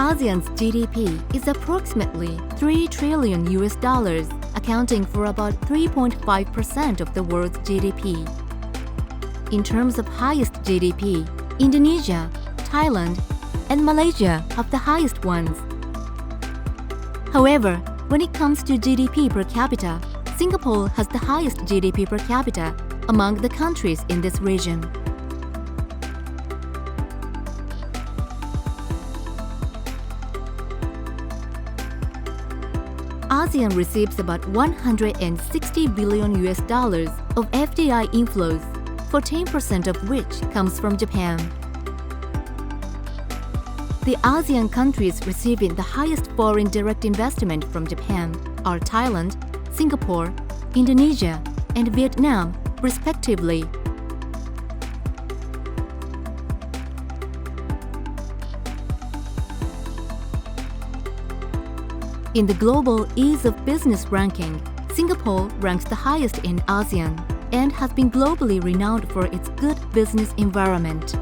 ASEAN's GDP is approximately $3 trillion, accounting for about 3.5% of the world's GDP. In terms of highest GDP, Indonesia, Thailand, and Malaysia have the highest ones. However, when it comes to GDP per capita, Singapore has the highest GDP per capita among the countries in this region. ASEAN receives about $160 billion of FDI inflows, 14% of which comes from Japan. The ASEAN countries receiving the highest foreign direct investment from Japan are Thailand, Singapore, Indonesia, and Vietnam, respectively. In the global ease of business ranking, Singapore ranks the highest in ASEAN and has been globally renowned for its good business environment.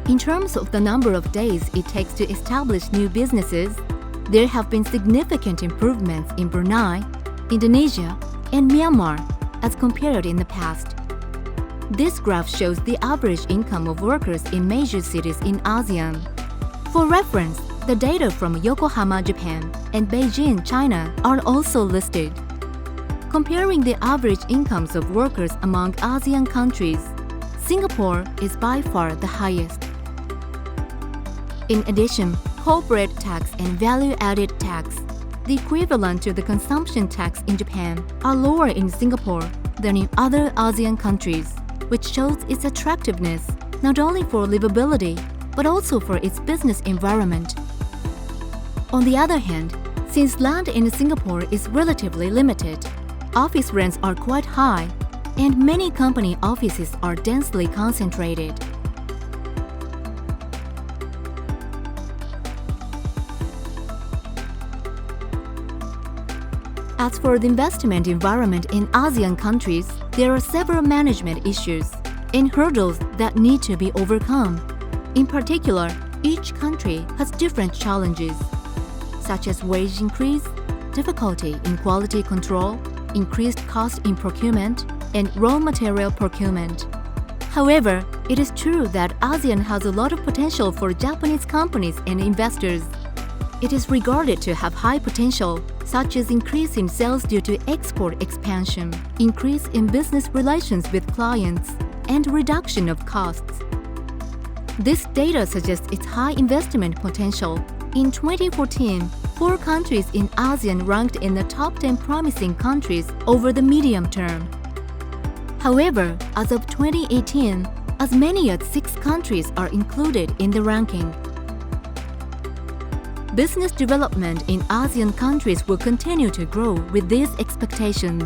In terms of the number of days it takes to establish new businesses, there have been significant improvements in Brunei, Indonesia, and Myanmar as compared in the past. This graph shows the average income of workers in major cities in ASEAN. For reference, the data from Yokohama, Japan, and Beijing, China are also listed. Comparing the average incomes of workers among ASEAN countries, Singapore is by far the highest. In addition, corporate tax and value-added tax, the equivalent to the consumption tax in Japan, are lower in Singapore than in other ASEAN countries, which shows its attractiveness not only for livability, but also for its business environment. On the other hand, since land in Singapore is relatively limited, office rents are quite high, and many company offices are densely concentrated. As for the investment environment in ASEAN countries, there are several management issues and hurdles that need to be overcome. In particular, each country has different challenges, such as wage increase, difficulty in quality control, increased cost in procurement, and raw material procurement. However, it is true that ASEAN has a lot of potential for Japanese companies and investors. It is regarded to have high potential, such as increase in sales due to export expansion, increase in business relations with clients, and reduction of costs. This data suggests its high investment potential. In 2014, 4 countries in ASEAN ranked in the top 10 promising countries over the medium term. However, as of 2018, as many as 6 countries are included in the ranking. Business development in ASEAN countries will continue to grow with these expectations.